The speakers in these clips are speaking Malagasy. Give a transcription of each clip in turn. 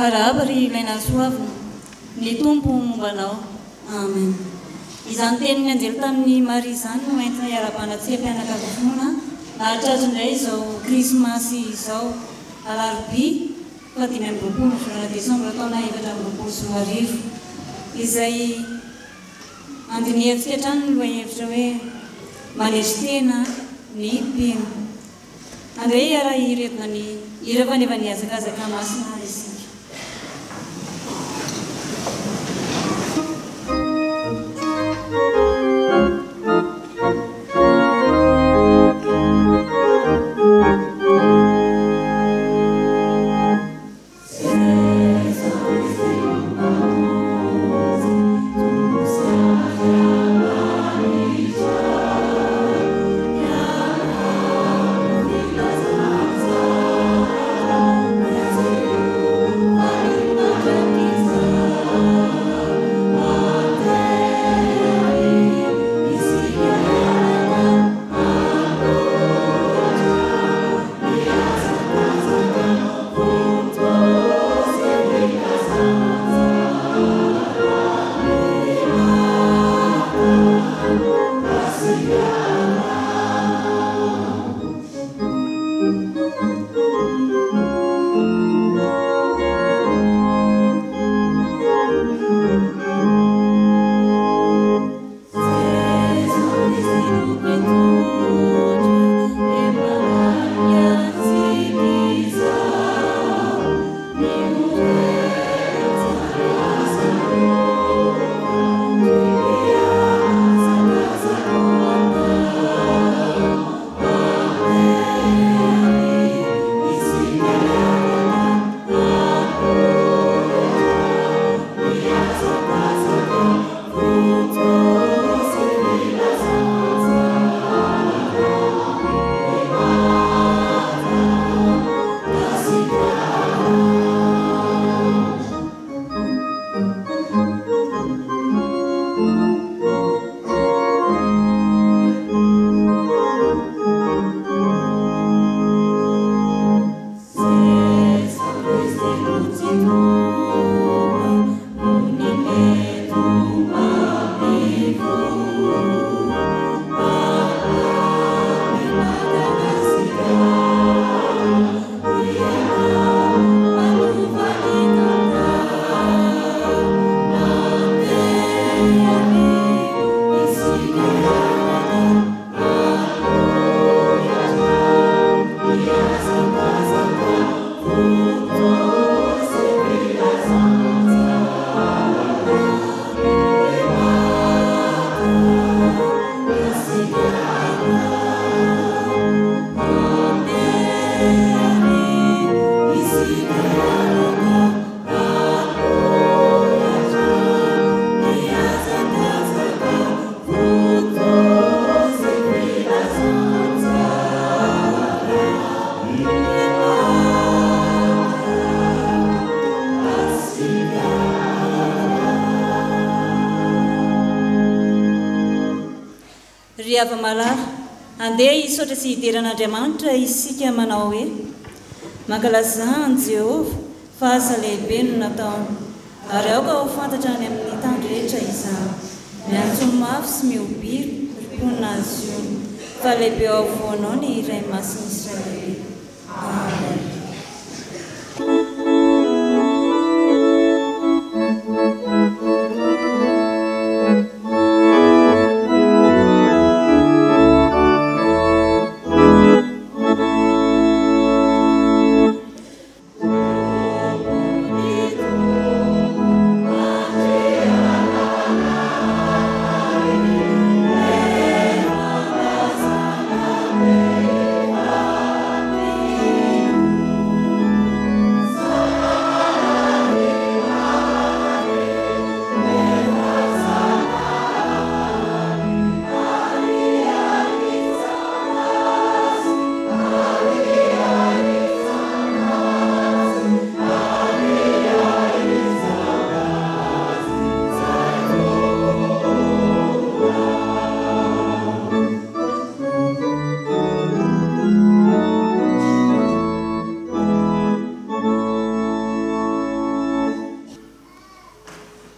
Arabary ilaina soavina ny tompo mombanao. Amen. Izany tenin'ny anjely tamin'ny Maria izany no entina iara-panatsy mpianakaviana nahatratra indray izao krismasy izao alarobia 15 volana desambra taona 2024 izay andinihetsika hatrany no lohahevitra hoe manesy tena ny mpino. Andray iara iretina ny iravaneva ny azakazaka masina isika. Riava malara andeha hisaotra sy hidiran'Andriamanitra isika manao hoe mankalaza an Jehova fa asa lehibe no nataony ary aoka ho fantatra any amin'ny tany rehetra izany miantso mafy sy mihobiry riponina azy io fa lehibe ao avoanao ny iray masiny Israely. Amen. Amen.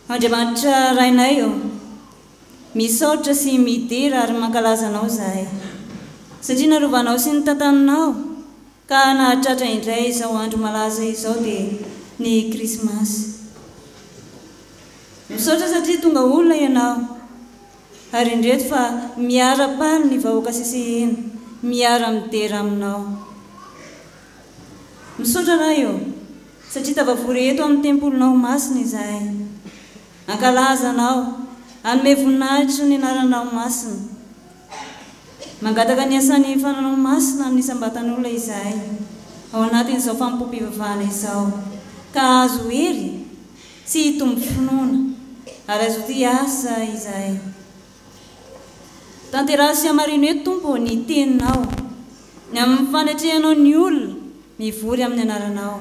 Andriamanitra rainay eo, misaotra sy midera ary mankalaza anao izahay, satria narovanao sy ny tantaninao ka nahatratra indray izao andro malaza izao dia ny krismasy. Misaotra satria tonga olona ianao, ary indreto fa miara-paly ny vahoaka sesehena, miara-midera aminao. Misaotra raha eo, satria tavavory eto amin'ny tempolinao masina izahay, ankalaza anao, anome voninahitra ny anaranao masina, mangataka ny asan'ny fananao masina amin'ny sambatan'olona izahay, ao anatin'izao fampompivavahana izao, ka azo hery sy hitombo finoana, ary azo ty asa izahay. Tanteraha sy hamarino eto Tompo ny teninao, ny amin'ny fanatrehanao ny olona mivory amin'ny anaranao,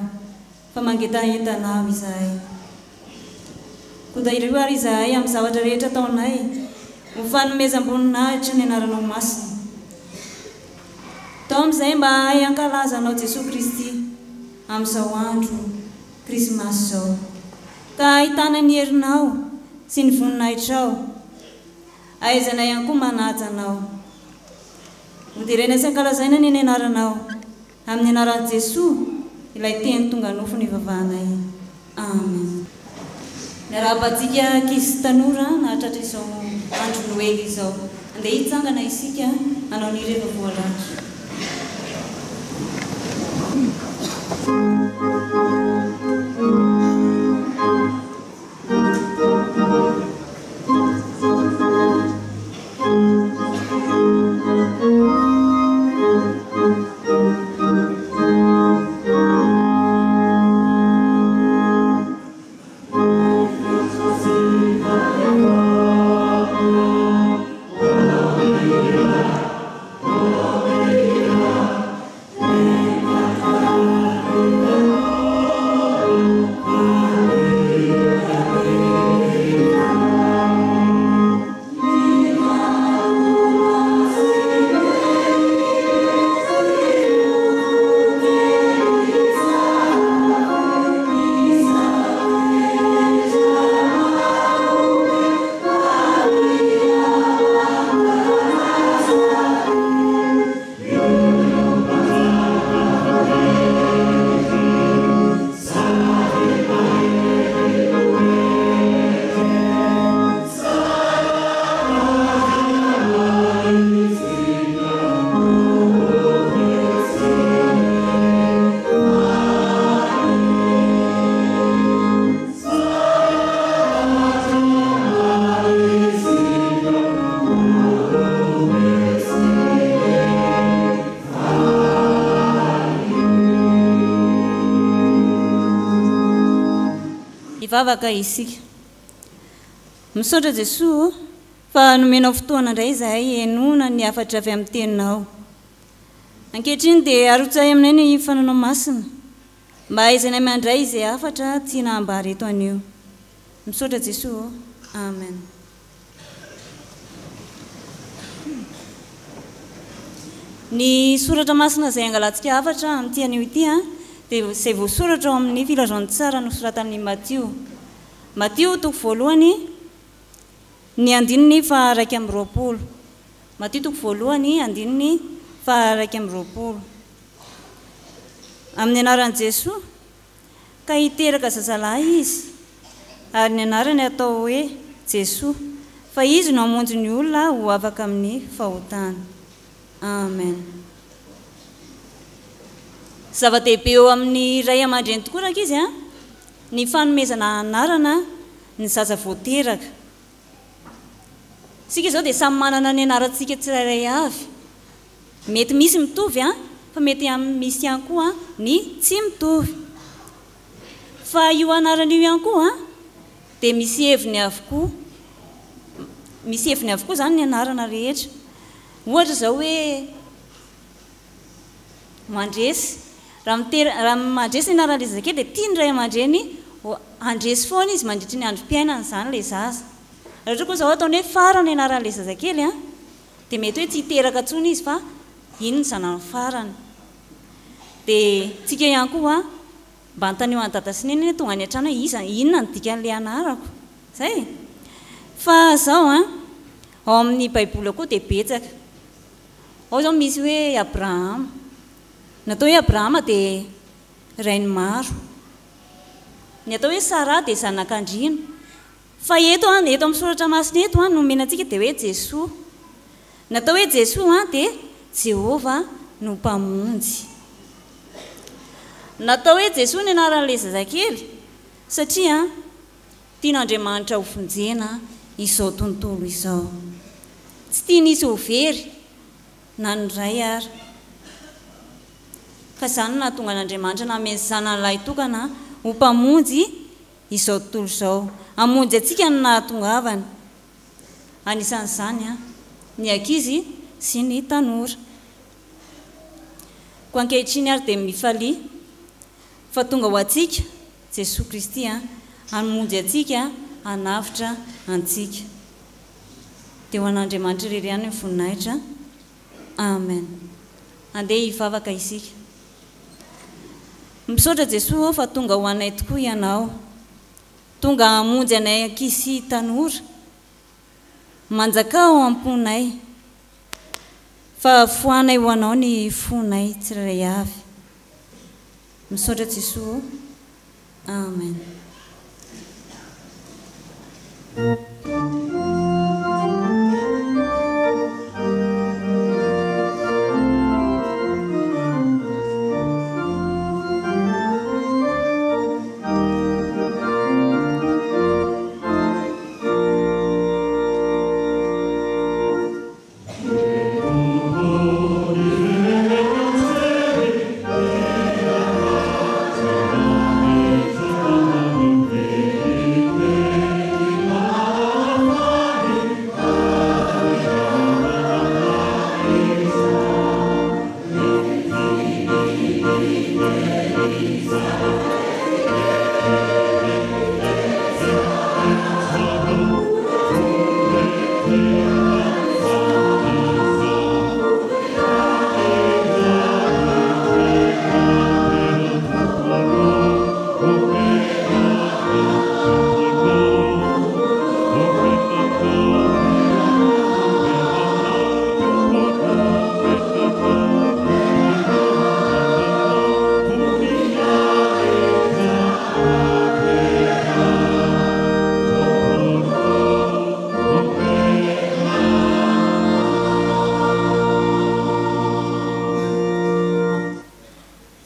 fa mangetaentanao izahay. Kodairio ary izahay amin'ny zavatra rehetra ataonay, ho fanomezam-boninahitra ny anaranao masina. Tao amin'izay mba hay ankalazanao Jesosy Kristy amin'izao andro krismasy izao, ka ahitana ny herinao sy ny voninahitrao, ahaizanay ihany koa manaja anao. Hodirena sy ankalazaina ny anaranao, amin'ny anaran'i Jesosy ilay teny tonga nofo ny vavahanay. Amen. Miarahabantsika ankizy tanora nahatratra izao andro Noely izao, andeha hitsangana isika hanao ny reva voalahatra. Ivavaka isika. Misaotra Jesosy fa nomenao fotoana indray izahay henona ny hafatra avy amin'ny teninao. Ankehitriny dia arotsay aminay ny fananao masina, mba hahaizanay mandray izay hafatra tsy nahambary eto anio. Misaotra Jesosy. Amen. Ny soratra masina izay angalantsika hafatra amin'ity anio ity dia izay voasoratra ao amin'ny filazan'ny tsara nosoratan'i Matteo. Matteo toko voalohany ny andininy fa 1:20. Matteo toko voalohany andininy fa 1:20. Amin'ny anaran'i Jesosy ka hiteraka zazalahy izy, ary ny anarany atao hoe Jesosy, fa izy no hamonjy ny olona ho afaka amin'ny fahotana. Amen. Zava-dehibe eo amin'ny ray aman-dreny tokoa raha izy ny fanomezana anarana ny zaza voateraka. Sika izao dia samy manana ny anarantsika tsirairay avy. Mety misy mitovy fa mety misy ihany koa ny tsy mitovy. Fa io anarana io ihany koa dia misy heviny avokoa. Misy heviny avokoa izany ny anarana rehetra. Ohatra izao hoe mandresy. Raha mandresy ny anaran'ilay zazakely dia tia ny ray aman-dreny andresy foana izy mandritry ny androm-piainana izany ilay zaza. Raha ohatra koa izao ataony hoe farany anaran'ilay zazakely dia mety hoe tsy hiteraka intsony izy fa ino ny zanany farany. Dia tsika ihany koa mba ntaneo any dada sy neny tonga any an-trano hoe inona ny dikan'ilay anarako. zay fa zao ao amin'ny baiboly koa dia betsaka ao zao misy hoe Abrahama natao hoe Abrahama dia rainy maro ny atao hoe Sara dia zanak'Andriana fa eto amin'ny soratra masina eto no menantsika dia hoe Jesoa natao hoe Jesoa dia Jehova no mpamonjy natao hoe Jesoa ny anaran'ilay zazakely satria tian'Andriamanitra ho vonjena izao tontolo izao tsy tian'izy ho very na nyray ary ka izany nahatonga an'Andriamanitra nameny zanan'ilay tokana ho mpamonjy izao tontolo izao hamonjy antsika ny nahatongavany anisan'izany ny ankizy sy ny tanora ko ankehitriny ary dia mifalia fa tonga ho antsika Jesoa Kristy hamonjy antsika hanavitra antsika dia ho an'Andriamanitra irery ihany ny voninahitra amen andeha hivavaka isika misaotra Jesoa fa tonga ho anay tokoa ianao tonga hamonjy anay ankizy tanora manjaka ao amponay fa foanay ho anao ny fonay tsirairay avy misaotra Jesoa amen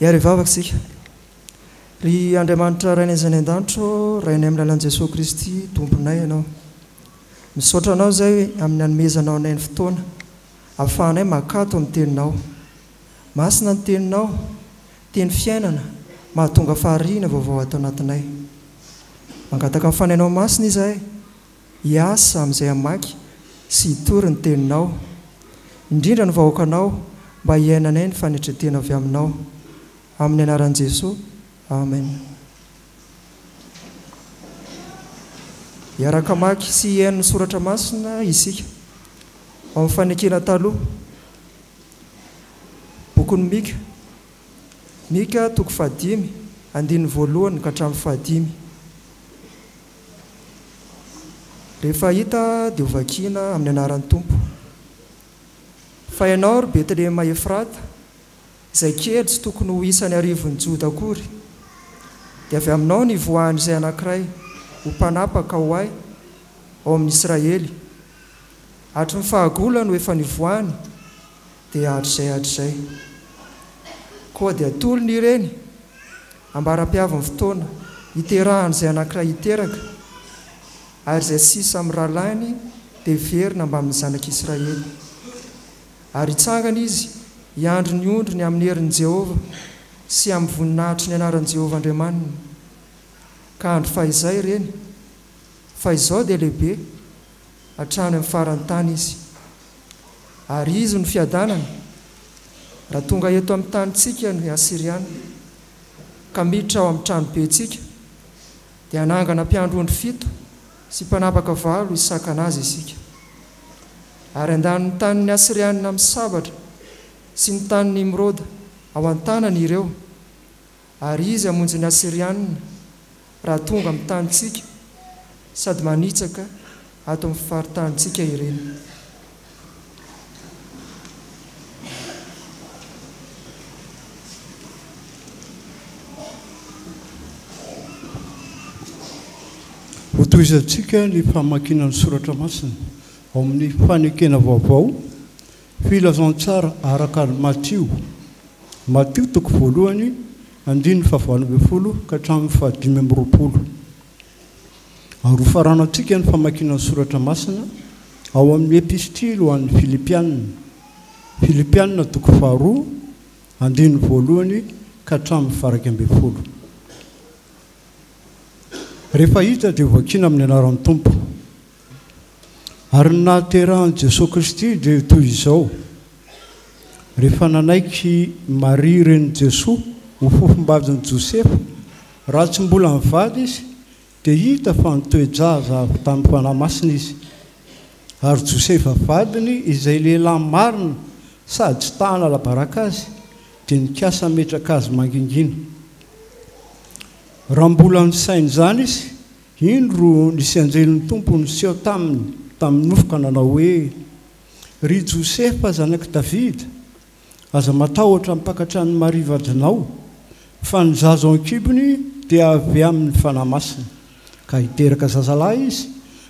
iary vavaka sika ry Andriamanitra rainy izany an-danitro rainy amin'ny lalan'i Jesosy Kristy tomponay ianao misaotra anao zay amin'ny hanomezanao anay ny fotoana ahafahanay makato amin'ny teninao masina ny teninao teny fiainana mahatonga fahariana vaovao atao anatinay mangataka amin'ny fanainao masina izahay hiasa amin'izay hamaky sy hitory ny teninao indrindra ny vahoakanao mba hiainanay ny fanetretena avy aminao amin'ny anaran'i Jesosy amen hiaraka maky sy hiain'ny soratra masina isika ao amin'ny fanekena taloha bokon'ny Mika toko 5 andininy voalohany ka hatramin'ny 5 rehefa hita dia hovakiana amin'ny anaran'ny Tompo fa ianao ry Betlehema Efrata izay kely tsy tokony ho isany arivon'ny Joda akory dia avy aminao ny voahany izay anankiray ho mpanapaka ho ahy ao amin'ny Israely hatry ny fahagolany ho efa nivoahany dia hatr'izay koa dia atolony ireny ambara-piavin'ny fotoana hiterahany izay anankiray hiteraka ary izay sisa amin'ny rahalainy dia verina mba amin'ny zanak'Israely ary hitsangana izy hiandro ny ondrony amin'ny herin'i Jehova sy amin'ny voninahitry ny anaran'i Jehova Andriamanina ka andro fahizay ireny fa izao dia lehibe hatrany amin'ny faran'ny tany izy ary izy ny fiadanana raha tonga eto amin'ny tanyntsika ny Asiriana ka miditra ao amin'ny tranobentsika dia hanangana mpiandro-ondry 7 sy mpanapaka 8 hisakana azy isika ary andaniny tanin'ny Asiriana amin'ny sabatra sy ny tanin'ny Nimroda ao an-tanany ireo ary izy hamonjy ny Asiriana raha tonga amin'ny tanyntsika sady manitsaka ato amin'ny faritantsika ireny. Hotoizantsika ny famakinany soratra masina ao amin'ny fanekena vaovao filazantsara araka ny Matio toko voalohany 9:20 ka hatramin'ny 5:20. Arofaranantsika ny famakinany soratra masina ao amin'ny epistily ho an'ny Filipianina toko 2 1:1 ka hatramin'ny 2:20. Rehefa hita dia voakina amin'ny anaran'ny Tompo. Ary ny nahaterahan'i Jesosy Kristy dia toy izao. Rehefa nanaiky Maria reny Jesosy ho fofombadin'i Josefa, raha tsy mbola mivady izy, dia hita fa nitoejaza avy tamin'ny fanahy masina izy. Ary Josefa vadiny izay lehilahy marina sady tsy tahana labaraka azy, dia nikasa metraka azy mangingina. Raha mbola nisainy izany izy, indro nisy anjelin'ny Tompo niseho tamin'ny nofoka nanao hoe: ry Josefa zanaky Davida, aza matahotra mipakatra ny Maria vadinao, fa ny zaza ao an-kibony dia avy amin'ny fanahy masina. Ka hiteraka zazalahy izy,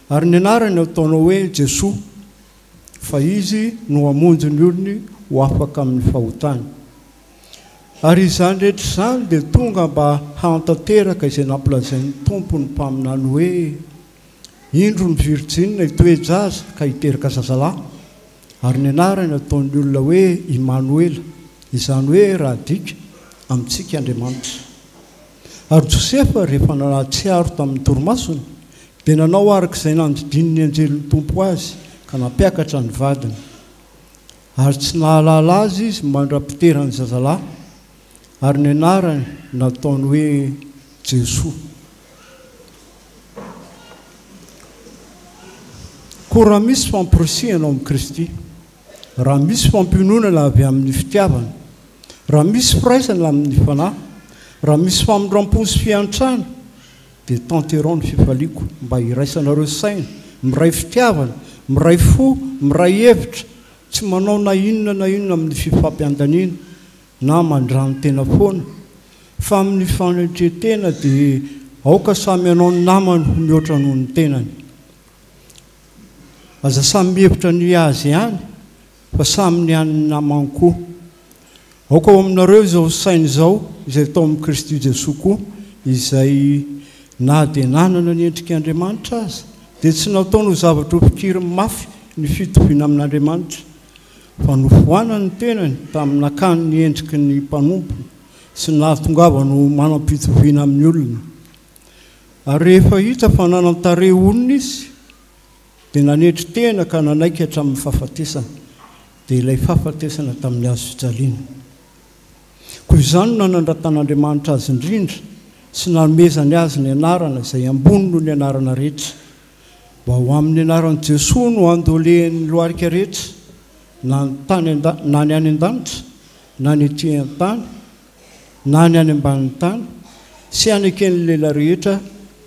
ary ny anarany ataonao hoe Jesosy, fa izy no hamonjy ny olony ho afaka amin'ny fahotany. Ary izany rehetra izany dia tonga mba hantanteraka izay nampilazain'ny Tompo ny mpaminany hoe: indro ny Virjina hitoejaza ka hiteraka zazalahy, ary ny anarany ataon'ny olona hoe Immanuela, izany hoe rahadika amintsika Andriamanitra. Ary Josefa rehefa nanatsiaro tamin'ny torimasony, dia nanao arak'izay nandidininy anjelin'ny Tompo azy ka nampiakatra ny vadiny. Ary tsy nahalala azy izy mandra-piterany zazalahy, ary ny anarany nataony hoe Jesosy. Koa raha misy famporisiana ao amin'ny Kristy, raha misy fampiononana avy amin'ny fitiavana, raha misy firaisana amin'ny fanahy, raha misy famindram-po sy fiantrana, dia tanterao ny fifaliako mba hiraisanareo saina, miray fitiavana, miray fo, miray hevitra, tsy manao na inona amin'ny fifampiandaniana na mandrano tena foana, fa amin'ny fanetretena dia aoka samy anao ny namany ho mihoatra noho ny tenany. Aza samy mihevitra ny azy ihany, fa samy ny an'ny namany koa. Aoka ao aminareo izao saina izao izay tao amin'ny Kristy Jesosy koa, izay na dia nanana ny endrik'Andriamanitra aza, dia tsy nataony ho zavatra ho pikiriny mafy ny fitoviana amin'Andriamanitra, fa nofohana ny tenany tamin'ny nakany ny endriky ny mpanompo sy nahatongavany ho manam-pitoviana amin'ny olona. Ary rehefa hita fa nanantare olona izy, dia nanetry tena ka nanaiky hatramin'ny fahafatesana, dia ilay fahafatesana tamin'ny hazo fijaliana. Koa izany no nanandratan'Andriamanitra azy indrindra sy nanomezany azy ny anarana izay ambony noho ny anarana rehetra, mba ho amin'ny anaran'i Jesosy no andolehan'ny loharika rehetra, na ny any an-danitra, na ny ety an-tany, na ny any ambanin'ny tany, sy aneken'ny lehilahy rehetra,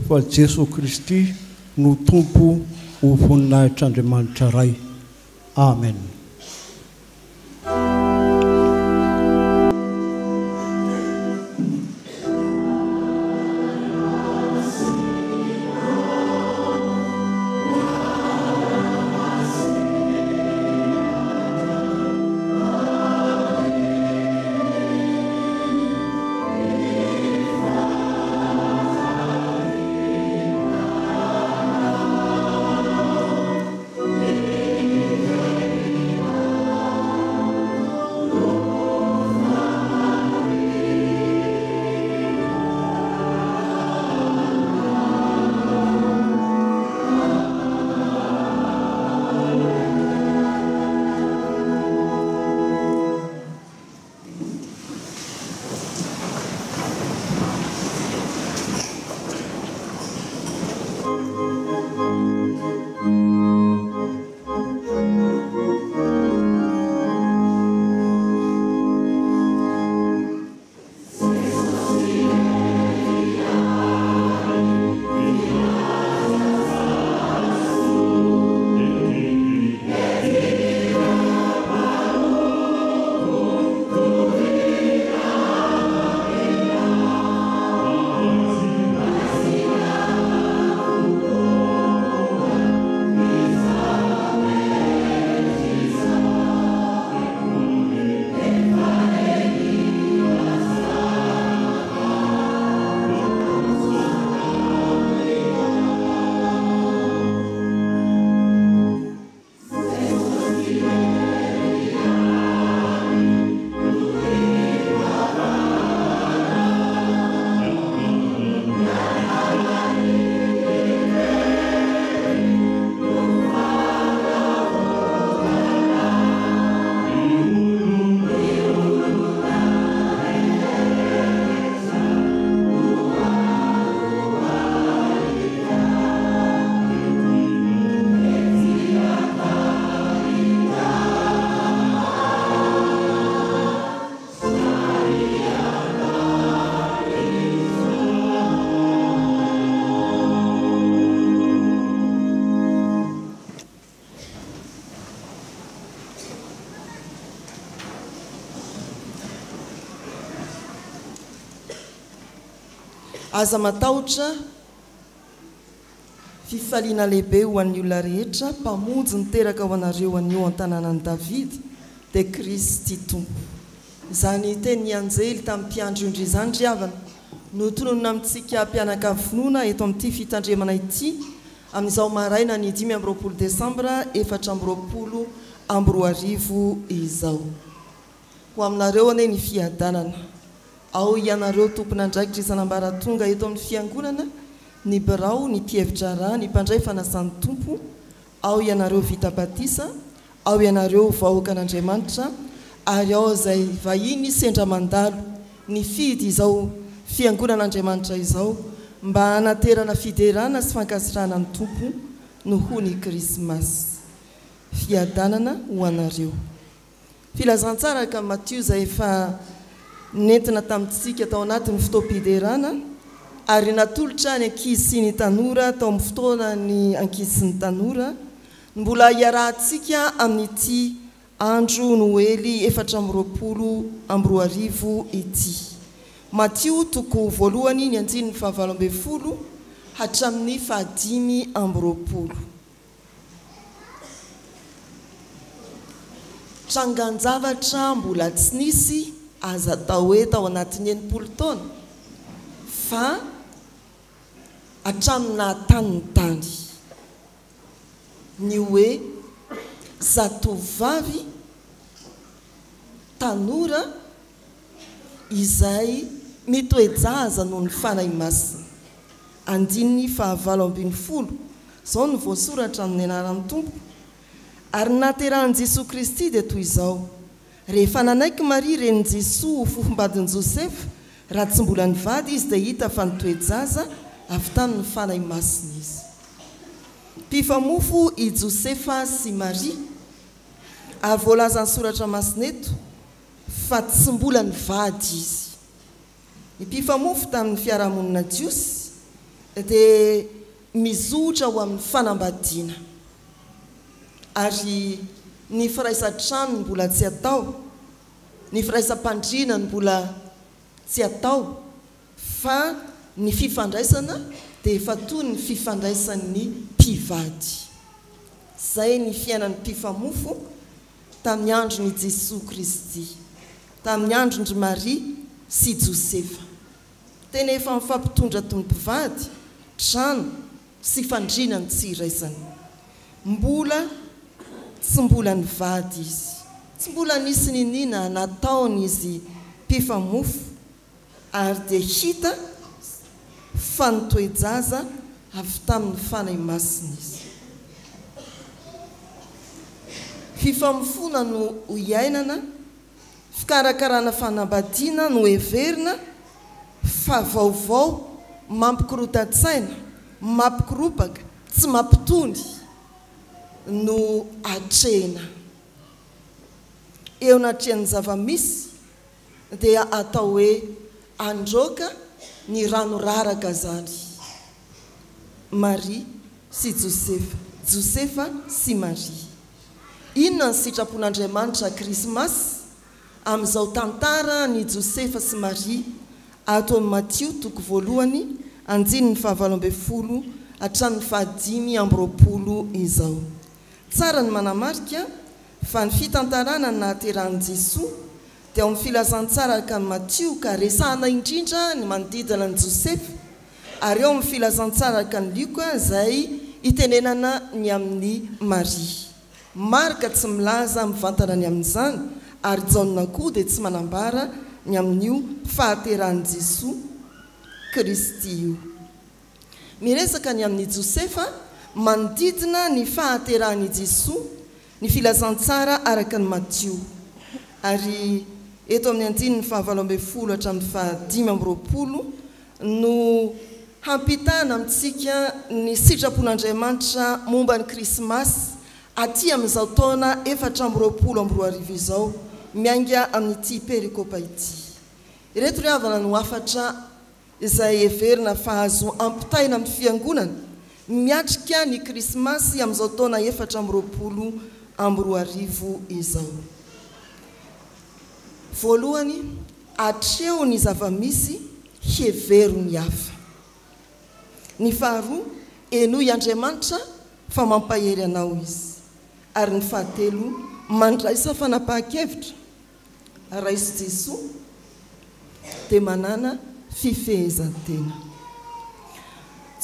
fa Jesosy Kristy no Tompo ho voninahitr'Andriamanitra ray. Amen. aza matahotra fifaliana lehibe ho an'ny olona rehetra mpamonjy niteraka ho anareo anio an-tanànan'i Davidy dia Kristy tompo. Izany teny anjely tamin'ny mpiandry indry izany ry havana no tononona amintsika mpianakavinoana eto amin'ity fitandremana ity amin'izao maraina ny 5 Desambra 2024 izao. Ho aminareo ane ny fiadanana ao ianareo tompon'andraikitra isanambaratonga eto amin'ny fiangonana, ny birao, ny mpievitra ra, ny mpandray fanasan'ny tompo, ao ianareo vita batisa, ao ianareo vahoakan'Andriamanitra, ary ao izay vahiny sendra mandalo ny fidy izao fiangonan'Andriamanitra izao mba hanaterana fiderana sy fankasirana ny tompo no ho ny Krismasy. Fiadanana ho anareo. Filazantsara ka Matthieu izay efa nentina tamintsika tao anatin'ny fotoam-piderana ary natolotra ny ankizy sy ny tanora tao amin'ny fotoana ny ankizy sy ny tanora mbola hiarahantsika amin'ity andro Noely 420 ity. Matthieu toko voalohany ny 9:20 hatramin'ny 5:20. Trangan-javatra mbola tsy nisy aza atao hoe tao anatin'ny 80 taona fa hatramina tany ny hoe zatovavy tanora izay mitoejaza noho ny fanahy masina. 5:20 zao no voasoratra amin'ny anaran'ny tompo. Ary naterahan'i Jesosy Kristy dia toy izao: rehefa nanaiky Maria renin'i Jesosy ho fofombadin'i Josefa, raha tsy mbola nivady izy dia hita fa nitoejaza avy tamin'ny fanahy masina izy. Mpifamofo i Josefa sy Maria ary voalaza ny soratra masina eto fa tsy mbola nivady izy. Ny mpifamofo tamin'ny fiarahamonina jiosy dia mizotra ho amin'ny fanambadiana, ary ny firaisan-trano mbola tsy atao, ny firaisam-pandriana mbola tsy atao, fa ny fifandraisana dia efa toy ny fifandraisan'ny mpivady. Zay ny fiainan'ny mpifamofo tamin'ny andron'i Jesosy Kristy, tamin'ny andron'i Maria sy Josefa. Tena efa mifampitondra tompivady, trano sy fandrinany tsy iraisany. Tsy mbola nivady izy, tsy mbola nisy ninina nataony izy mpifamofo, ary dia hita fa nitoejaza avy tamin'ny fanahy masina izy. Fifamofona no iainana, fikarakarana fanambadiana no heverina fa vaovao mampikorotan-tsaina, mampikiropaka, tsy mampitony no atrehina. Eo anatrehan'ny zava-misy dia atao hoe androaka ny ranoraraka zany. Maria sy Josefa, Josefa sy Maria. Inona ny sitrapon'Andriamanitra Krismasy amin'izao tantara ny Josefa sy Maria ato amin'ny Matthieu toko voalohany 5:20 hatramin'ny 5:20 izao. Tsara ny manamarika fa ny fitantarana ny nahaterahan'i Jesosy dia amin'ny filazantsara ka ny Matthieu ka resahana indrindra ny manodidina ny Josefa, ary eo amin'ny filazantsara ka ny Luka izay itenenana ny amin'ny Maria. Marka tsy milaza mivantana ny amin'izany, ary Jaona koa dia tsy manambara ny amin'io fahaterahan'i Jesosy Kristy io. Miresaka ny amin'ny Josefa manodidina ny fahaterahan'i Jesosy, ny filazantsara araka ny Matthieu. Ary eto amin'ny 5:20 hatramin'ny 5:20 no hampitana amintsika ny sitrapon'Andriamanitra momba ny Krismasy aty amin'izao taona 420 izao, mianga amin'ity perikopa ity. Ireto ry havana no afatra izay heverina fa azo ampitaina amin'ny fiangonana miatrika ny Krismasy amin'izao taona 420 izao. Voalohany, atreho ny zava-misy hevero ny hafa. ny faharoa enoy Andriamanitra fa mampahery anao izy ary ny fahatelo mandraisa fanapahan-kevitra raisy Jesoa dia manana fifehezan-tena.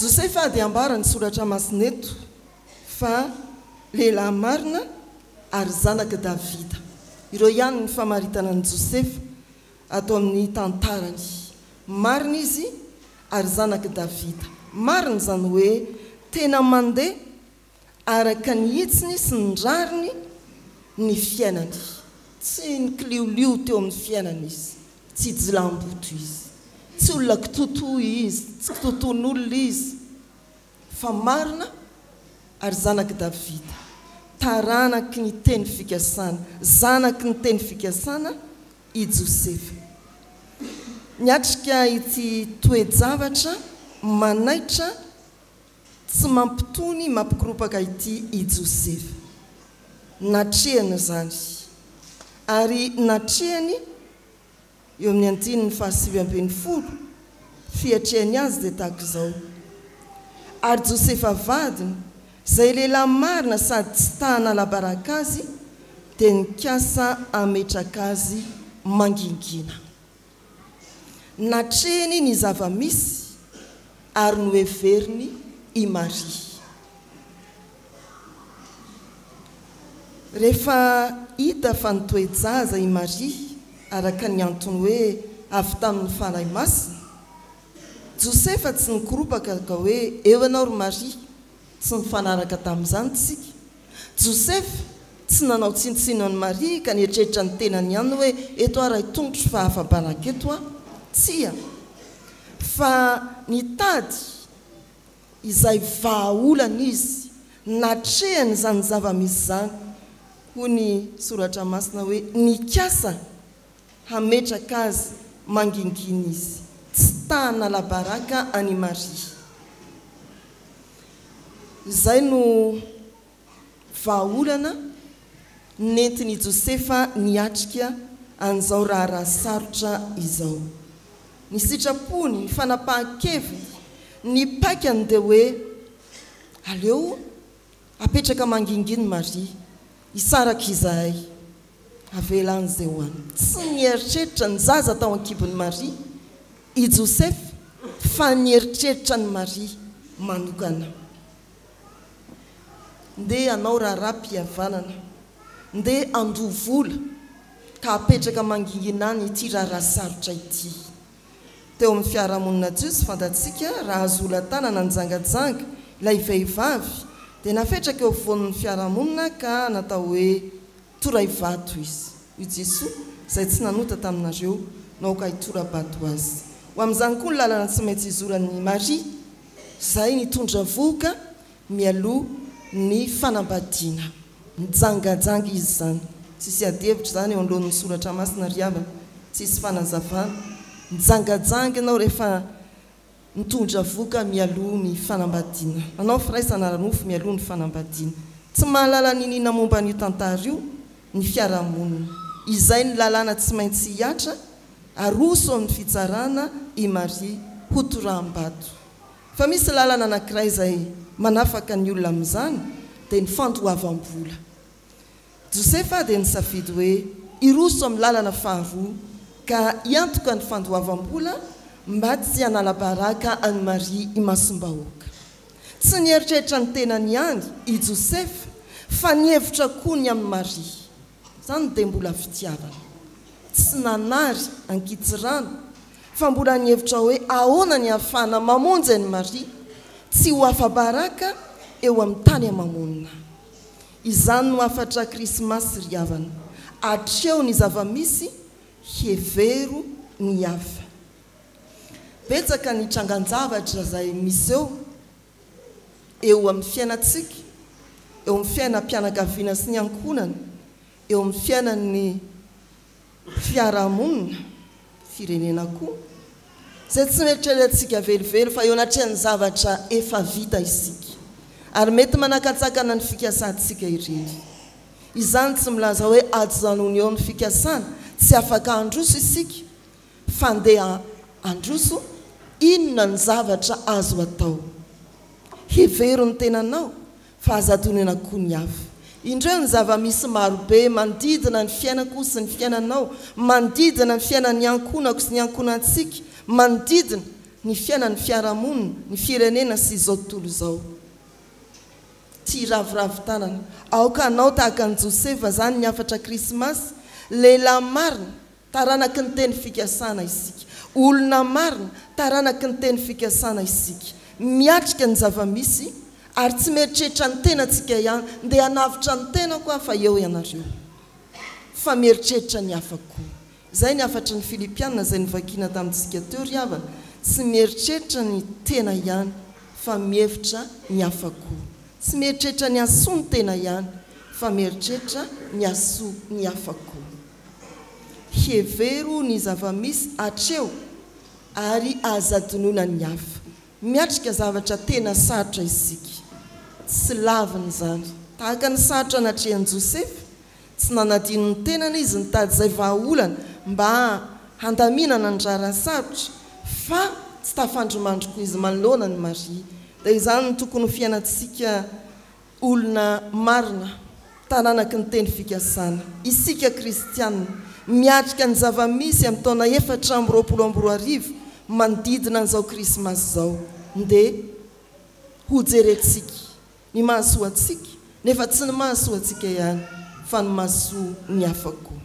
Josefa dia ambara ny soratra masineto fa lehilahy marina ary zanaka Davida. Ireo ihany ny famaritana ny Josefa atao amin'ny tantarany. Marina izy ary zanaka Davida. Marina zany hoe tena mandeha araka ny hitsiny sy ny rariny ny fiainany. Tsy ny kliolio teo amin'ny fiainany izy, tsy jilamboto izy, tsy olona kitotoy izy, tsy kitoton'olona izy, fa marina ary zanaky Davida. Taranaky ny teny fikasana, zanaky ny teny fikasana i Josefa. Niatrika ity toe-javatra manaitra tsy mampitony mampikiropaka ity i Josefa. Natrehany zany ary natrehany eo amin'ny 9:20 fiatrehany azy dia tahaka izao. Ary Josefa vadiny zay lehilahy marina sady tsy tahana labaraka azy dia nikasa ametraka azy mangingina. Natrehany ny zava-misy ary noheveriny i Maria. Rehefa hita fa nitoejaza i Maria araka ny antony hoe avy tamin'ny fanahy masina, Josefa tsy nikoropaka ka hoe eo anao ry Maria, tsy nifanaraka tamin'izany tsika. Josefa tsy nanao tsinotsino any Maria ka nietreritra ny tenany ihany hoe eto ary tongotro fa hafa-baraka eto a, tsia. Fa nitady izay vahaolana izy, natrehany zany zava-misy zany. Hoy ny soratra masina hoe nikasa hametraka azy mangingina izy, tsy tahana labaraka any Maria. Izay no vahaolana nentiny Josefa niatrika an'izao raha sarotra izao. Ny sitrapony, ny fanapahan-keviny, ny paikany dia hoe aleo apetraka mangingina Maria, isaraka izahay avelan'izay hoany. Tsy nieritreritra ny zaza tao an-kibon'ny Maria i Josefa, fa nieritreritra ny Maria manokana. Ndeha anao raharaham-pihavanana, ndeha andovola ka apetraka mangingina any ity raha sarotra ity. Teo amin'ny fiarahamonina Jiosy fantatsika raha azola tanana njangajanga ilay vehivavy dia napetraka eo voan'ny fiarahamonina ka natao hoe toray vato izy. I Jesoa izay tsy nanota taminareo naoka hitora-bato azy. Ho amin'izany koa ny lalana tsy maintsy izoran'ny Maria, izay nitondra voka mialoha ny fanambadiana. Nijangajanga izy zany. Tsisy adihevitra zany eo anoloan'ny soratra masina riavana, tsisy fanazavana. Nijangajanga ianao rehefa nitondra voka mialoha ny fanambadiana. Anao firaisana ranofo mialoha ny fanambadiana. Tsy mahalala ninina momba n'io tantara io ny fiarahamonina. Izay ny lalana tsy maintsy hiatra aroso amin'ny fitsarana i Maria ho toraham-bato. Fa misy lalana anankiray izay manafaka ny olona amin'izany dia ny fandoavam-bola. Josefa dia nisafidy hoe iroso amin'ny lalana faharoa ka hiantoka ny fandoavam-bola mba tsy hanala-baraka any Maria imasom-bahoaka. Tsy nieritreritra ny tenany ihany i Josefa, fa nihevitra koa ny amin'ny Maria. Zany dia mbola fitiavana. Tsy nanary ankitsirano, fa mbola nihevitra hoe ahoana ny ahafahana mamonjy any Maria, tsy ho afa-baraka eo amin'ny tany amamonina. Izany no afatra Krismasy ry havana. Atreo ny zava-misy, hevero ny hafa. Betsaka ny trangan-javatra izay misy eo amin'ny fiainantsika, eo amin'ny fiainam-pianakaviana sy ny ankonana, eo amin'ny fiainan'ny fiarahamonina, firenena koa. Izay tsy mieritreretsika velively fa eo anatrehany zavatra efa vita isika. Ary mety manakatsakana ny fikasantsika ireny. Izany tsy milaza hoe ajanony eo ny fikasana, tsy afaka androso isika, fa ndeha androso inona ny zavatra azo atao. hevero ny tenanao fa azadonena koa ny hafa indreo ny zava-misy marobe manodidina ny fiainako sy ny fiainanao manodidina ny fiainan'ny ankonako sy ny ankonantsika manodidina ny fiainan'ny fiarahamonina ny firenena sy izao tontolo izao tia raviravin-tanana aoka anao tahaka ny Josefa zany ny afatra krismasy lehilahy marina taranaky ny teny fikasana isika olona marina taranaky ny teny fikasana isika miatrika ny zava-misy ary tsy mieritreritra ny tenantsika ihany ndeha hanavitra ny tena koa fa eo ianareo fa mieritreritra ny hafa koa izay ny afatra ny Filipiana izay nivakiana tamintsika teo ry havana tsy mieritreritra ny tena ihany fa mihevitra ny hafa koa tsy mieritreritra ny asoa ny tena ihany fa mieritreritra ny asoa ny hafa koa hevero ny zava-misy hatreo ary azadonona ny hafa miatrika zavatra tena sarotra isika tsy laviny zany tahaka ny sarotra anatrehan'i Josefa tsy nanadino ny tenana izy nitady izay vahaolana mba handaminana ny rarany sarotra fa tsy tafandromandroko izy manoloana ny Maria dia izany no tokony ho fiainantsika olona marina tananaky ny teny fikasana isika kristianina miatrika ny zava-misy amin'ny taona 420 manodidina an'izao krismasy zao ndeha ho jerentsika ny mahasoa antsika nefa tsy ny mahasoa antsika ihany fa ny mahasoa ny hafa koa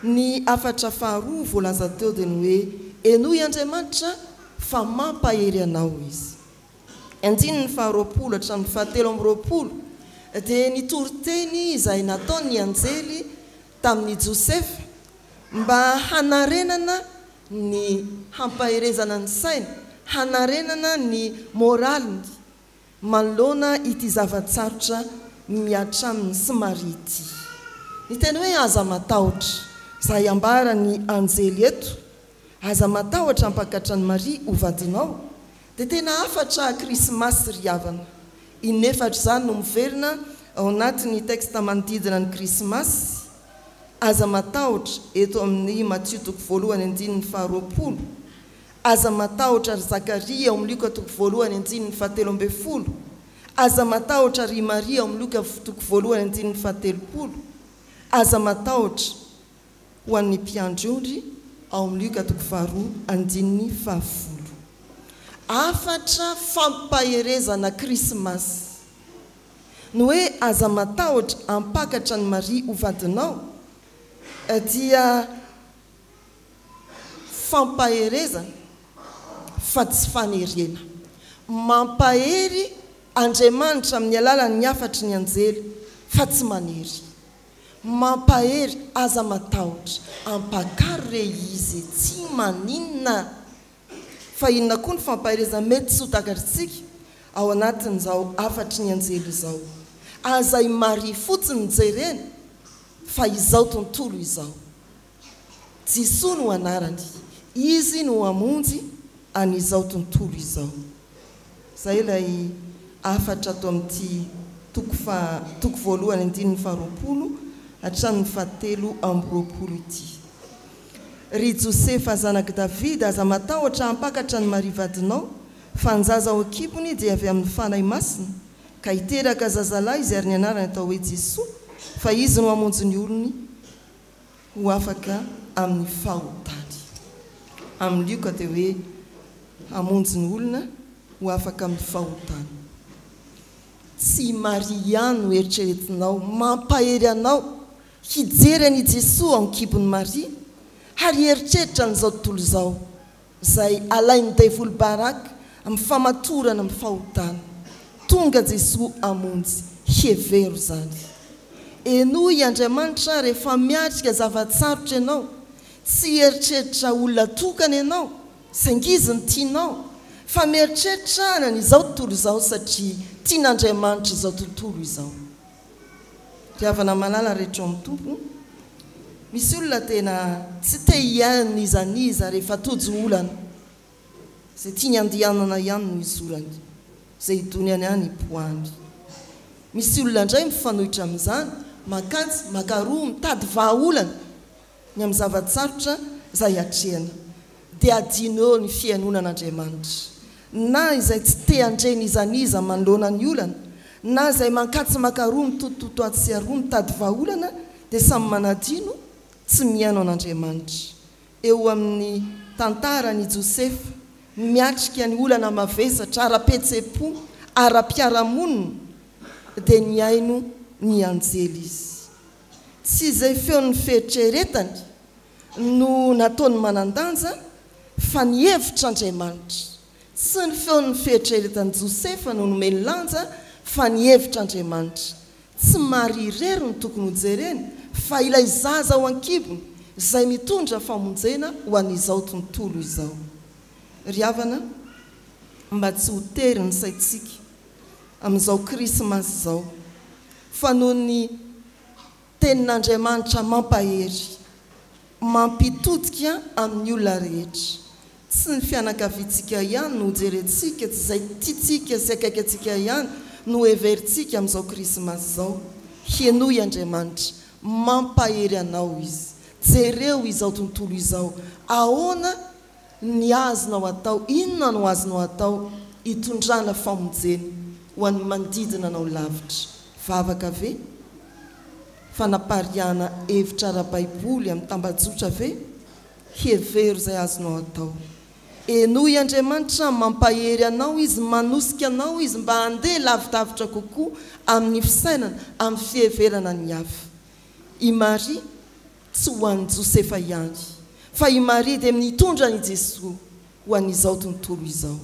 ny afatra faharoa voalaza teo dia ny hoe enoy Andriamanitra fa mampahery anao izy andiny ny faharoapolo hatramin'ny fahatelo amby roapolo dia ny toriteny izay nataony anjely tamin'ny Josefa mba hanarenana ny hampaherezana ny saina hanarenana ny moraliny manoloana ity zavatsarotra miatra amin'ny sy Maria ity ny teny hoe aza matahotra izay ambara ny anjely eto aza matahotra hampakatra ny Maria ho vadinao dia tena afatra krismasy ry havana inefatra izany no miverina ao anatin'ny teksta manodidina ny krismasy aza matahotra eto amin'ny Matthieu 1:9 aza matahotra ry Zakaria ao amin'ny Luka 1:7 aza matahotra ry Maria ao amin'ny Luka 1:13 aza matahotra ho an'ny mpiandry ao amin'ny Luka 2:10 afatra fampaherezana krismasy no hoe aza matahotra hampakatra ny Maria ho vadinao dia fampaherezana fa tsy fanerena mampahery Andriamanitra amin'ny alalan'ny afatry ny anjely fa tsy manery mampahery aza matahotra ampakary re izy tsy maninona fa inona koa ny fampaherezana mety tsy ho takatritsika ao anatin'izao afatry ny anjely izao azay Maria fotsiny jerena fa izao tontolo izao Jisoa no anarany izy no amonjy an'izao tontolo izao zay ilay afatra ato amin'ity toko voalohany 9:20 hatramin'ny 7:20 ity ry Josefa zanaky Davida aza matahotra hampakatra ny Maria vadinao fa njaza ao akibony dia avy amin'ny fanahy masina ka hiteraka zazalahy izy ary ny anarany atao hoe Jisoa fa izy no amonjy ny olony ho afaka amin'ny fahotany amin'ny Luka dia hoe amonjy ny olona ho afaka amin'ny fahotany tsy Maria no eritreretinao mampahery anao hijery any Jisoa amin'ny kibon'ny Maria ary eritreritra n'izao tontolo izao izay alain'ny devily baraka amin'ny famatorana amin'ny fahotany tonga Jisoa amonjy hevero zany enoy Andriamanitra rehefa miatrika zavatsarotra ianao tsy eritreritra olona tokana ianao sangiziny tianao fa mieritreritra an'izao tontolo izao satria tian'Andriamanitra izao tontolo izao riavana malala rehetra amin'ny tompo misy olona tena tsy te hiainy izaniza rehefa tojo olana izay tiany andianana ihany no izy olany izay hidony any hipoany misy olona indray mifanohitra amin'izany makatsy makaroa mitady vahaolana ny amin'ny zavatsarotra izay hatrehana dia adino eo ny fiainonan'Andriamanitra na izay tsy te andreny izaniza manoloana ny olana na izay mankatsy makaroa mitotototo atsy aroa mitady vaolana dia samy manadino tsy miaino an'Andriamanitra. Eo amin'ny tantarany Josefa miatrika ny olana mavesatra ara-petsepo ara-piaramonina dia niaino ny anjely izy. Tsy izay feon'ny fieritreretany no nataony manandanja fa ny hevitr'Andriamanitra. Tsy ny feon'ny fieritreretany Josefa no nomeny lanja fa ny hevitr'Andriamanitra. Tsy marirery ny tokony hojereny fa ilay zaza ao ankibony izay mitondra famonjena ho an'izao tontolo izao. Ry havana, mba tsy ho tery ny saintsika amin'izao krismasy izao fa noho ny tenin'Andriamanitra mampahery mampitodika amin'ny olona rehetra. Tsy ny fianakaviantsika ihany no jerentsika, tsy izay tiatsika sy akaikantsika ihany no heverintsika amin'izao krismasy izao. Hienoy Andriamanitra mampahery anao izy. Jereo izao tontolo izao. Ahoana ny azonao atao, inona no azonao atao hitondrana famonjeny ho an'ny manodidina anao lavitra. Vavaka ve? Fanapariana hevitra ara-baiboly amin'ny tambajotra ve? Hevery izay azonao atao. Enoy Andriamanitra mampahery anao izy, manosika anao izy mba handeha lavidavitra kokoa amin'ny fisainana, amin'ny fiheverana ny hafa. I Maria tsy ho an'i Josefa ihany, fa i Maria dia mitondra ny Jesosy ho an'izao tontolo izao.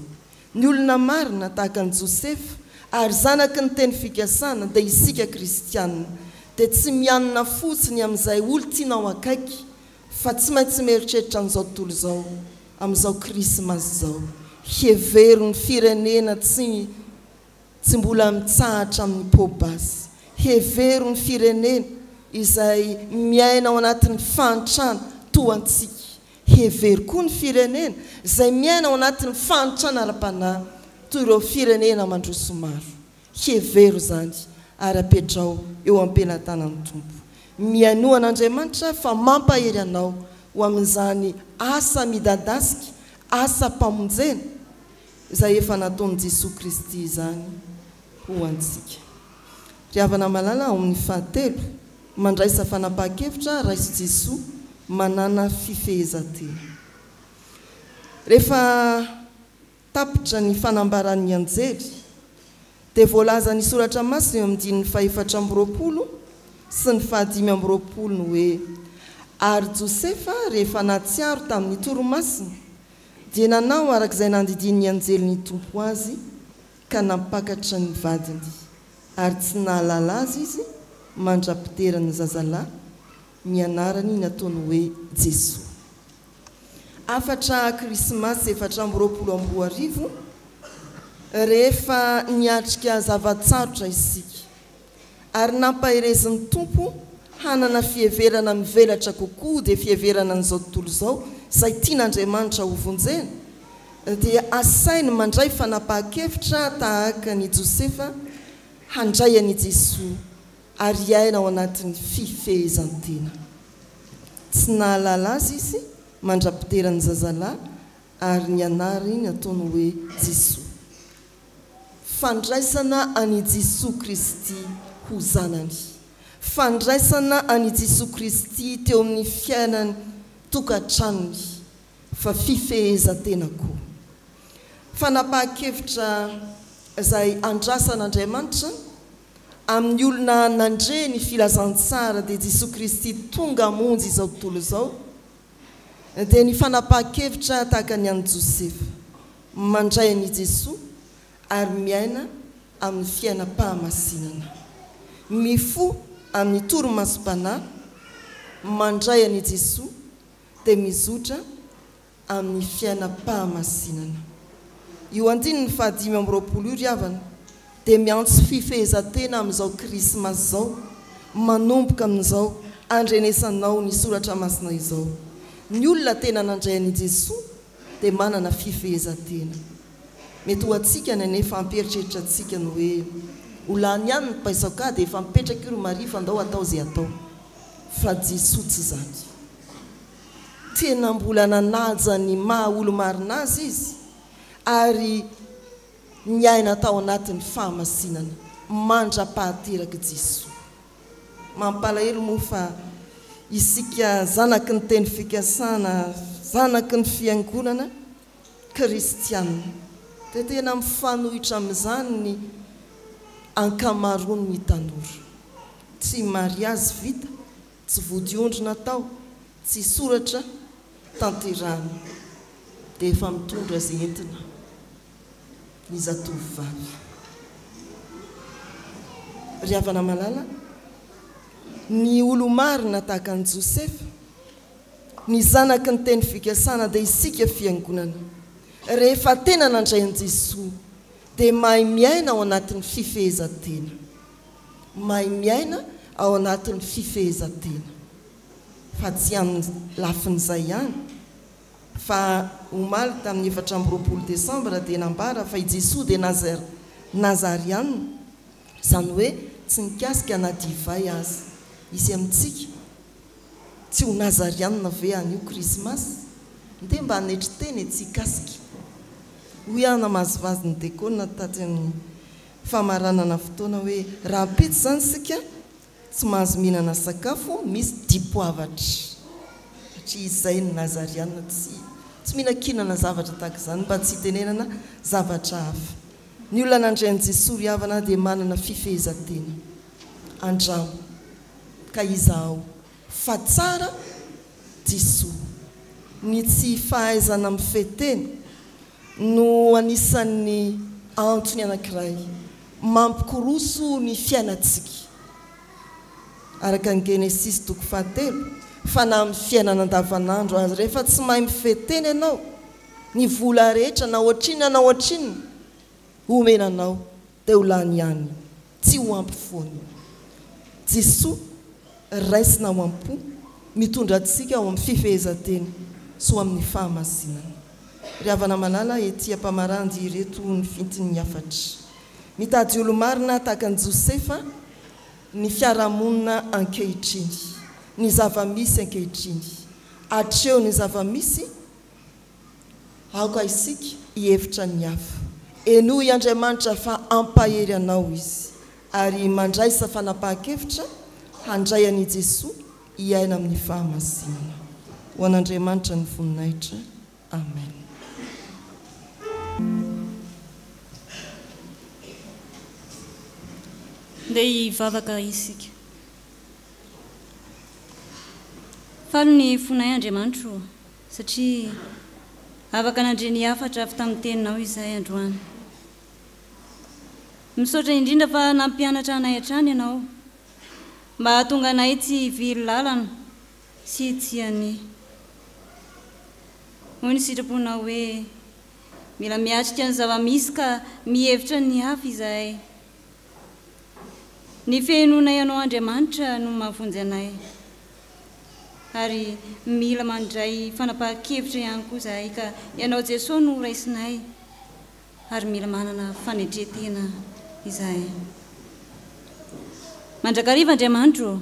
Ny olona marina tahaka ny Josefa ary zanaky ny teny fikasana dia isika kristianina dia tsy mianina fotsiny amin'izay olo tianao akaiky fa tsy maintsy mieritreritra an'izao tontolo izao, amin'izao krismasy izao. Hevery ny firenena tsy mbola mitsahatra amin'ny pobasy. Hevery ny firenena izay miaina ao anatin'ny fantrana toantsika. Hevery koa ny firenena izay miaina ao anatin'ny fantrana ara-panahy toy ireo firenena mandroso maro. Hevery zany ara-petrao eo am-pelantanan'ny tompo. Miaino an'Andriamanitra fa mampahery anao ho amin'izany asa midadasika, asa mpamonjena izay efa nataon'i Jesosy Kristy izany ho antsika. Ry havana malala ao amin'ny fahatelo, mandraisa fanapahan-kevitra raiso Jesosy manana fifehezantena. Rehefa tapitra ny fanambaran'ny anjely dia voalaza ny soratra masina eo amin'ny dininy 420 sy ny 520 no hoe: ary Josefa rehefa natsiaro tamin'ny toromasina dia nanao arak'izay nandidin'ny anjely ny tompo azy ka nampakatra ny vadiny, ary tsy nahalala azy izy mandrapitera ny zazalahy, ny anarany nataony hoe Jesosy. Afatra krismasy 420 rehefa niatrika zavatsarotra isika ary nampaherezin'ny tompo hanana fiheverana mivelatra kokoa dia fiheverana n'izao tontolo izao izay tian'Andriamanitra ho vonjena, dia asainy mandray fanapahan-kevitra tahaka ny Josefa handray an'i Jesosy ary aina ao anatin'ny fifehezantena. Tsy nahalala azy izy mandrapitera ny zazalahy ary ny anarany nataony hoe Jesosy. Fandraisana an'i Jesosy Kristy ho zanany, fandraisana an'i Jesosy Kristy teo amin'ny fiainany tokantranony, fa fifehezantena koa. Fanapahan-kevitra izay andrasan'Andriamanitra amin'ny olona nandre ny filazantsara dia Jesosy Kristy tonga hamonjy izao tontolo izao, dia ny fanapahan-kevitra tahaka ny an'i Josefa mandray an'i Jesosy ary miaina amin'ny fiainam-pahamasinana, mifo amin'ny toromasom-panahy mandray an'i Jesosy dia mizotra amin'ny fiainam-pahamasinana. Io andininy 520 io ry havana dia miantso fifehezantena amin'izao krismasy izao, manomboka amin'izao andrenesanao ny soratra masina izao. Ny olona tena nandray an'i Jesosy dia manana fifehezantena. Mety ho atsika nefa ampieritreritra atsika no hoe olany ihany ny paisaka dia efa mipetraka io ry Maria fa andao atao izay atao, fa Jesosy tsy zany. Tena mbola nanaja ny maha olo marina azy izy ary ny aina tao anatin'ny fahamasinana mandra-pahateraka Jesosy. Mampalahelo moa fa isika zanaky ny teny fikasana, zanaky ny fiangonana kristianina, dia tena mifanohitra amin'izany ny ankamaroany ny tanora. Tsy mariazy vita, tsy vodiondrina tao, tsy soratra tanterana, dia efa mitondra izay entina ny zatovovavy. Ry havana malala, ny olo-marina tahaka ny Josefa, ny zanaky ny teny fikasana dia isika fiangonana. Rehefa tena nandray an' Jesosy dia mahay miaina ao anatin'ny fifehezan-tena. Mahay miaina ao anatin'ny fifehezan-tena. Fa tsy amin'ny lafin'izay ihany. Fa omaly tamin'ny 4 Desambra dia nambara fa i Jesosy dia Nazariana, izany hoe tsy nikasika na divay azy. Izy amintsika tsy ho Nazariana ve an'io Krismasy, dia mba hanetry teny tsy kasika. Hoy ana mazivazy ny dekona taty amin'ny famaranana fotoana hoe raha pitsy izany sika tsy mahazo mihinana sakafo misy dipoavatra, satria izay ny Nazariana tsy mihinan-kinana zavatra tahaka izany mba tsy hitenenana zavatra hafa. Ny olona nandray an' Jesosy ry havana dia manana fifehezan-tena andramo ka izaho fa tsara Jesosy. Ny tsy fahaizana mifetena no anisan'ny antony anankiray mampikoroso ny fiainantsika. Araka ny Genesis 3 fa na amin'ny fiainana andavanandro azy rehefa tsy mahay mifetena ianao, ny vola rehetra na ohatrinona na ohatrinona omenanao dia ho lany ihany, tsy ho ampy foana. Jesosy raisina ho ampo mitondra antsika ao amin'ny fifehezan-tena sy ho amin'ny fahamasinana. Ry havana malala ety ampamarandy ireto ny fintiny afatra. Mitady olo-marina tahaka an'i Josefa ny fiarahamonina ankehitriny, ny zava-misy ankehitriny. Hatreo ny zava-misy aoka isika hihevitra ny hafa. Enoy Andriamanitra fa ampahery anao izy ary mandraisa fanapahan-kevitra handray an'i Jesosy hiaina amin'ny fahamasinana. Ho an'Andriamanitra ny voninahitra. Amen. Dia hivavaka isika. Falo ny fonay Andriamanitra satria afaka nandre ny hafatra avy tamin'ny teninao izay androany. Misaotra indrindra fa nampianatra anay hatrany ianao mba hahatonga anay tsy hivily lalana sy tsy hany. Hoy ny sitraponao hoe mila miatrika ny zava-misy ka mihevitra ny hafa izahay. Ny fihainonay ianao Andriamanitra no mahavonjy anay ary mila mandray fanapahan-kevitra ihany koa izahay ka ianao Jesosy no raisinay ary mila manana fanetretena izahay. Mandrakariva Andriamanitra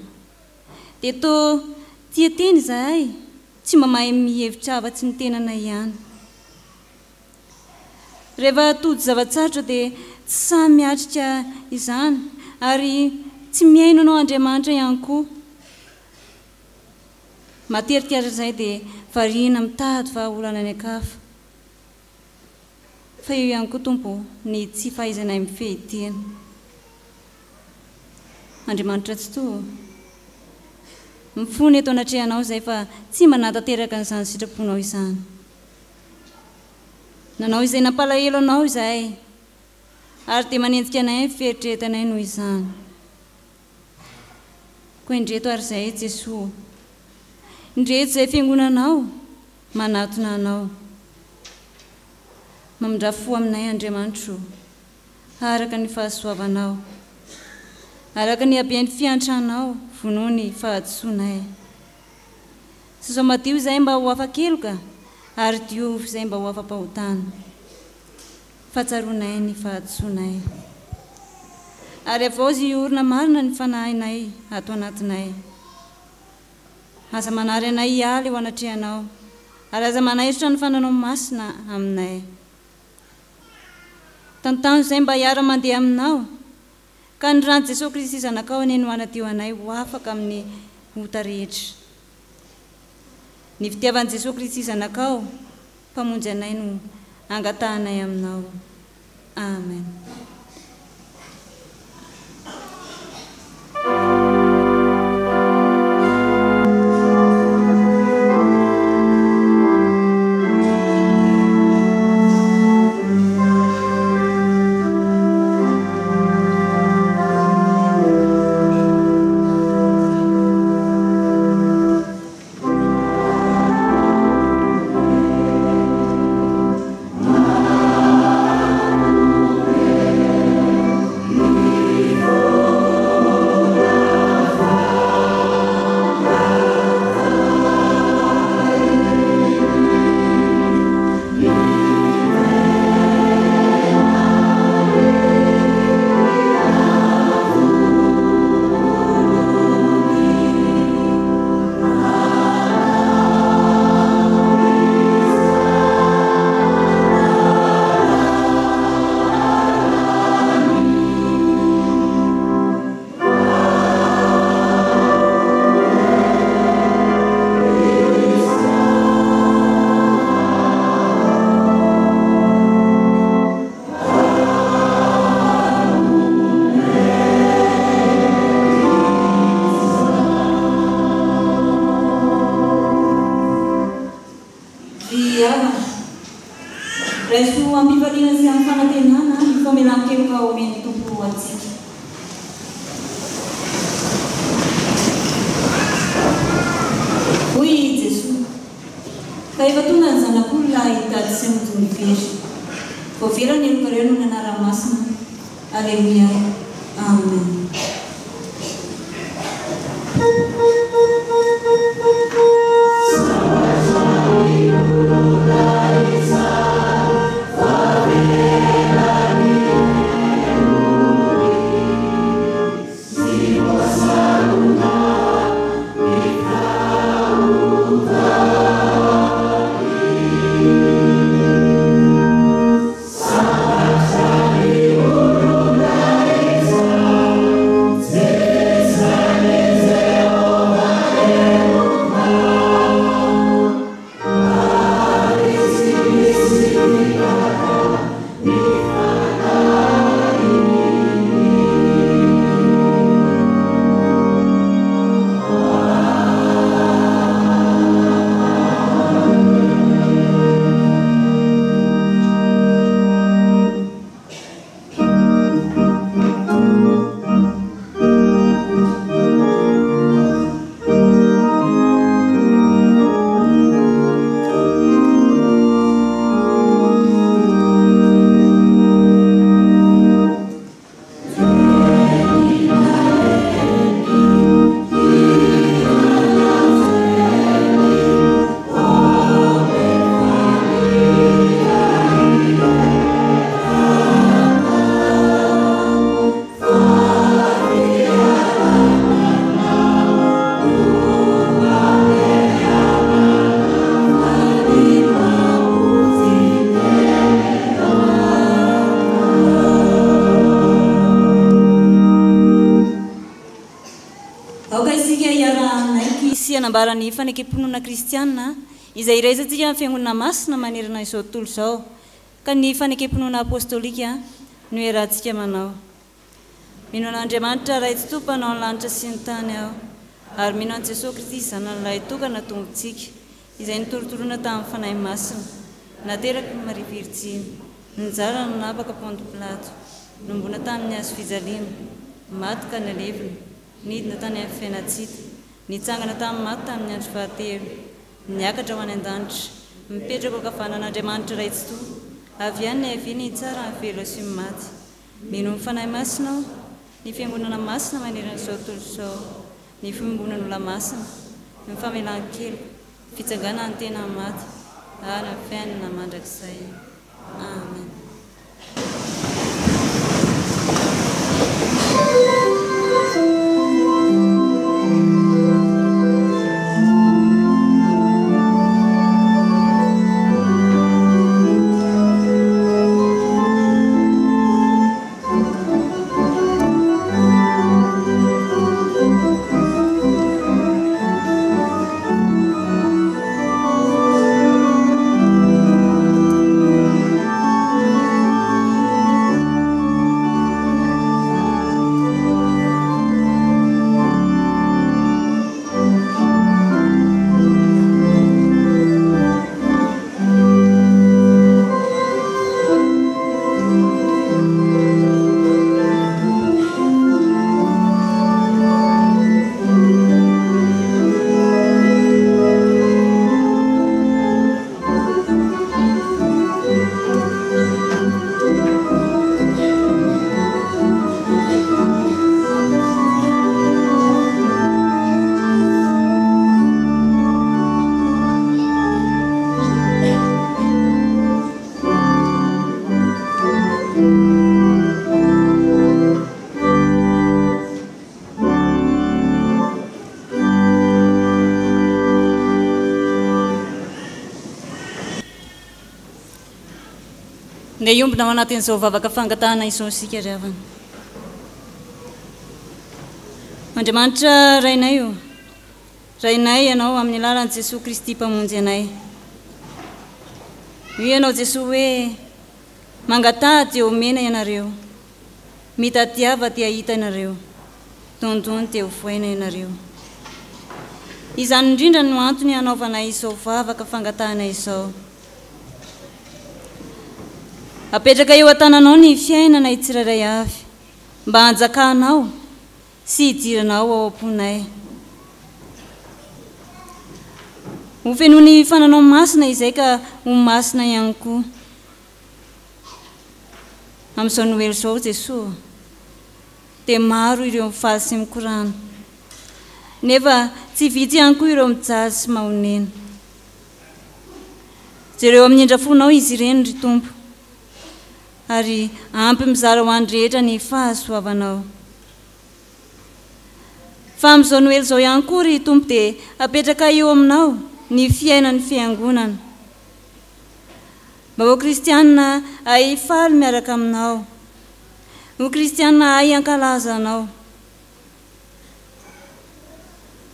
dia toa tia teny izahay, tsy mamahay mihevitra afa-tsy ny tenanay ihany. Rehefa tody zavatsarotra dia tsy samy miatrika izany ary tsy miaino anao Andriamanitra ihany koa. Matetika izay dia variana mitady vahaolana any ankafa. Fa io ihany koa Tompo ny tsy fahaizanay mifehitena. Andriamanitra tsy toa mifony eto anatrehanao izay fa tsy manatateraka n'izany sitraponao izany. Nanao izay nampalahelo anao izahay ary dia manenjika anay fieritreretanay noho izany. Koa indreto ary izay Jesosy, indreto izay fiangonanao manatona anao. Mamindrafo aminay Andriamanitra araka ny fahasoavanao, araka ny haben'ny fiantranao vonoa ny fahadisoanay. Sasao madio izay mba ho afa-keloka ary diovy izay mba ho afa-pahotana. Fahatsaronay ny fahadisoanay ary avozy orona marina ny fanahinay ato anatinay. Aza manary anay hialy eo anatrehanao ary aza manairitra ny fananao masina aminay. tantano izay mba hiara mandeha aminao ka ny rano Jesosy Kristy zanakao any nohanatio anay ho afaka amin'ny ota rehetra. Ny fitiavan'i Jesosy Kristy zanakao mpamonjy anay no angatahanay aminao. Amen. Nambarany fanekam-pinoana kristiana izay iraisantsika amin'ny fiangonana masina manerana izao tontolo izao ka ny fanekam-pinoana apôstôlika no iarahantsika manao. Mino an'Andriamanitra ray tsy tompanao ny lanitra sy ny tany aho ary mino an' Jesosy Kristy zanan'ilay tokana tombontsika izay nitorotoroana tamin'ny fanahy masina nateraka ny Maria Virjiny nijara no napaka Ponto Pilato nombona tamin'ny hazo fijaliana maty ka nalevina nidina tany amin'ny fiainatsika nitsangana tamin'ny maty tamin'ny andro fahatelo niakatra ho any an-danitra mipetraka ankavanan'Andriamanitra ray tsy toa avy any ny haviany ny tsara ny velo sy ny maty. Mino ny fanahy masina aho ny fiangonana masina manerana izao tontolo izao ny fiangonan'olona masina ny famelan-keloka fitsangana ny tena maty ary ny fiainana mandrakizay. Amen. dia iombona ao anatin'izao vavaka fangatahana izao isika ry havana. Andriamanitra rainay io, rainay ianao amin'ny lalan'i Jesosy Kristy mpamonjy anay. Io ianao Jesosy hoe mangatahdy eo mena ianareo, mitadiava dia hita ianareo, dondony dia ho voaina ianareo. Izany indrindra no antony hanaovanay izao vavaka fangatahana izao. Apetraka eo an-tananao ny fiainanay tsirairay avy, mba hanjakanao sy hidiranao ao am-ponay. Ho feno ny fananao masina izay ka ho masina ihany koa. Amin'izao noely izao Jesosy, dia maro ireo mifaly sy mikorana, nefa tsy vitsy ihany koa ireo mijaly sy mahonena. Jereo amin'ny indrafonao izy ireny ry Tompo, ary ampy mizara ho any rehetra ny fahasoavanao. Fa amin'izao noely izao ihany koa ry Tompo dia apetraka eo aminao ny fiainan'ny fiangonana, mba ho kristianina ay faly miaraka aminao, ho kristianina ay ankalaza anao.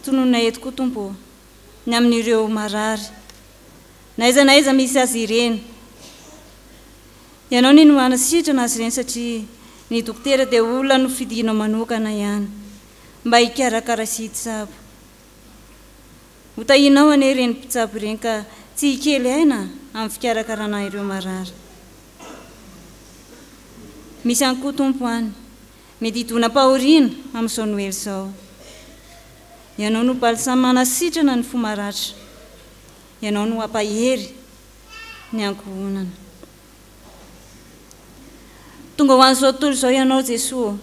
Tononay eto koa Tompo ny amin'ireo marary, naiza naiza misy azy ireny. Ianao ny no hanasitrana azy ireny satria ny dokotera dia olona no fidinao manokana ihany mba hikarakara sy hitsabo. Ho tahinao ane ireny mpitsabo ireny ka tsy hikely aina amin'ny fikarakarana ireo marary. Misy ihany koa Tompo any mety hidona-pahoriana amin'izao noely izao. Ianao no balisamy manasitrana ny fo maratra, ianao no ampahery ny ankohonana. Tonga ho an'izao tontolo izao ianao Jesosy,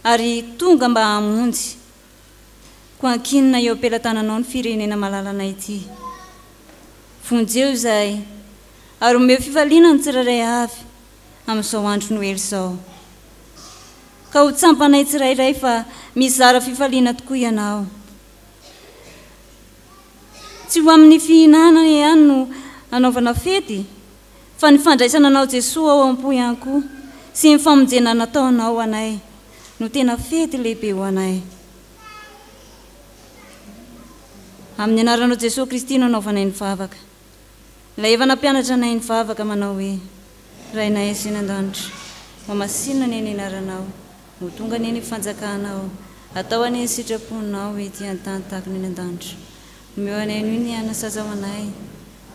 ary tonga mba hamonjy ko ankinina eo am-pelatananao ny firenena malalanay ity. Vonjeo izay ary omeo fifaliana ny tsirairay avy amin'izao andro noely izao, ka ho tsampanay tsirairay fa mizara fifaliana tokoa ianao. Tsy ho amin'ny fihinana ihany no anaovana fety, fa ny fandraisana anao Jesosy ao am-po ihany koa sy ny famonjena nataonao anay no tena fety lehibe ho anay. Amin'ny anaranao Jesosy Kristy no anaovanay ny vavaka. Ilay efa nampianatra anay ny vavaka manao hoe: Rainay sy ny an-danitra, mamasinina ny anaranao, ho tonga ny fanjakanao, atao any ny sitraponao ety an-tany tahaka ny an-danitra. Omeo anay noho ny anasaza ho anay,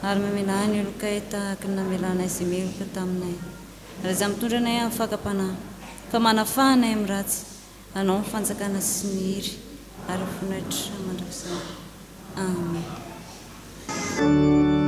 ary mamela ny olokay tahaka ny namelanay sy meloka taminay. Raha izay mitondra anay amin'ny fakapanahy, fa manafahanay amin'ny ratsy, anao ny fanjakana sy ny hery ary vonahitra mandrakizay. Amen. Amen.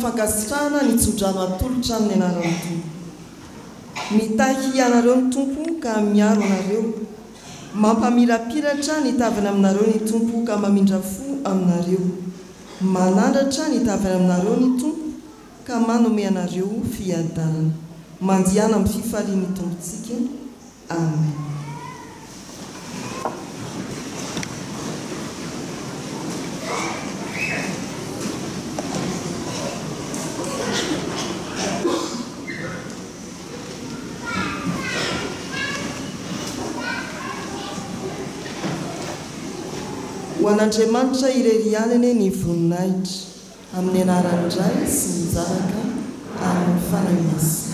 fankasitrahana ny tsodrano atolotra amin'ny anaran'ny tompo mitaky anareo ny tompo ka miaro anareo mampamirapiratra ny tavana aminareo ny tompo ka mamindra fo aminareo manandratra ny tavana aminareo ny tompo ka manome anareo fiadanana mandiana amin'ny fifaliany tompontsika amen. ho an'Andriamanitra irerianany ny voninahitra amin'ny anaran'ny Ray sy ny Zanaka amin'ny fanahy masina.